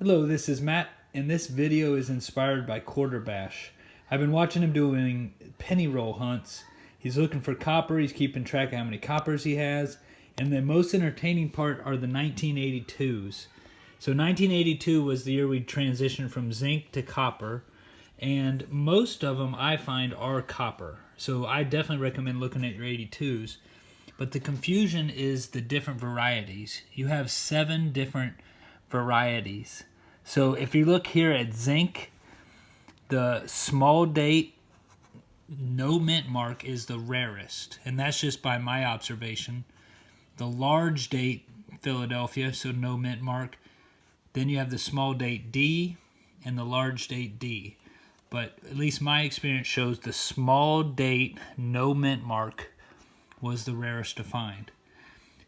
Hello, this is Matt, and this video is inspired by Quarterbash. I've been watching him doing penny roll hunts. He's looking for copper, he's keeping track of how many coppers he has, and the most entertaining part are the 1982s. So 1982 was the year we transitioned from zinc to copper, and most of them I find are copper. So I definitely recommend looking at your 82s. But the confusion is the different varieties. You have 7 different varieties. So if you look here at zinc, the small date, no mint mark is the rarest. And that's just by my observation. The large date, Philadelphia, so no mint mark. Then you have the small date D and the large date D. But at least my experience shows the small date, no mint mark was the rarest to find.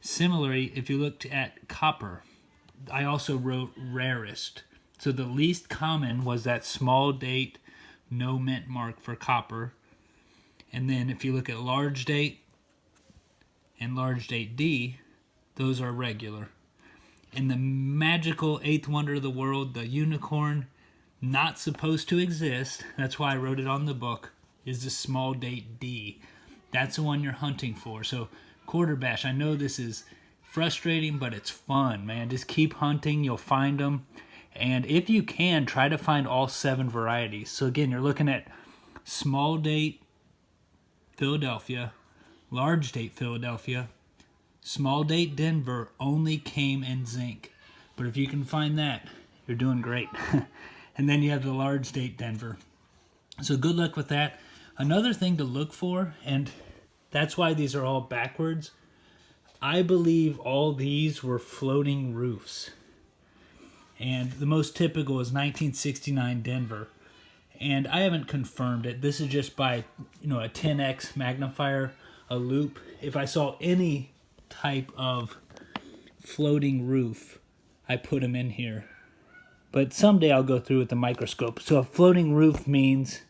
Similarly, if you looked at copper, I also wrote rarest. So the least common was that small date, no mint mark for copper. And then if you look at large date and large date D, those are regular. And the magical 8th wonder of the world, the unicorn, not supposed to exist, that's why I wrote it on the book, is the small date D. That's the one you're hunting for. So Quarterbash, I know this is frustrating, but it's fun, man. Just keep hunting, you'll find them. And if you can, try to find all 7 varieties. So again, you're looking at small date Philadelphia, large date Philadelphia, small date Denver only came in zinc. But if you can find that, you're doing great. And then you have the large date Denver. So good luck with that. Another thing to look for, and that's why these are all backwards, I believe all these were floating roofs. And the most typical is 1969 Denver. And I haven't confirmed it. This is just by, a 10x magnifier, a loop. If I saw any type of floating roof, I put them in here. But someday I'll go through with the microscope. So a floating roof means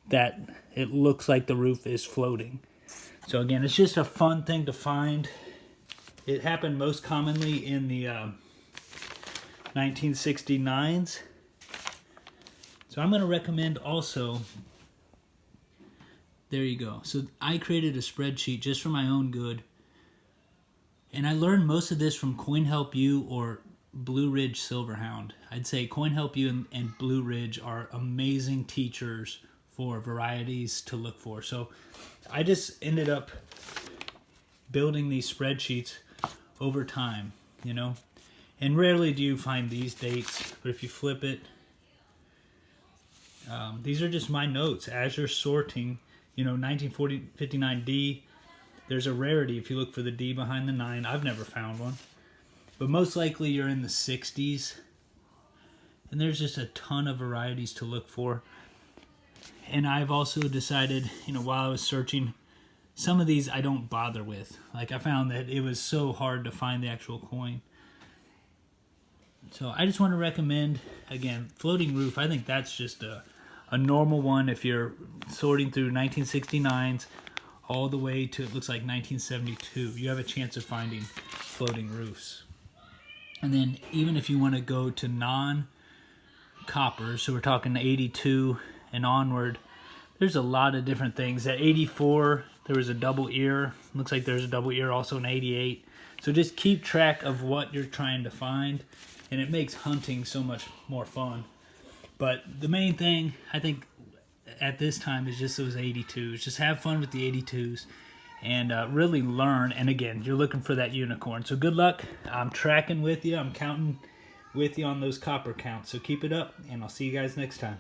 that it looks like the roof is floating. So again, it's just a fun thing to find. It happened most commonly in the 1969s. So I'm going to recommend also, there you go. So I created a spreadsheet just for my own good. And I learned most of this from CoinHelpU or Blue Ridge Silverhound. I'd say CoinHelpU and Blue Ridge are amazing teachers for varieties to look for. So I just ended up building these spreadsheets over time, And rarely do you find these dates, but if you flip it, these are just my notes as you're sorting. 1959 D, there's a rarity if you look for the D behind the 9. I've never found one. But most likely you're in the 60s. And there's just a ton of varieties to look for. And I've also decided, while I was searching, some of these I don't bother with. Like I found that it was so hard to find the actual coin. So I just want to recommend, again, floating roof. I think that's just a normal one if you're sorting through 1969s all the way to, it looks like 1972. You have a chance of finding floating roofs. And then even if you want to go to non-copper, so we're talking 82 and onward, there's a lot of different things. At 84, there was a double ear. Looks like there's a double ear also in 88. So just keep track of what you're trying to find, and it makes hunting so much more fun. But the main thing, I think, at this time is just those 82s. Just have fun with the 82s and really learn. And again, you're looking for that unicorn. So good luck. I'm tracking with you. I'm counting with you on those copper counts. So keep it up, and I'll see you guys next time.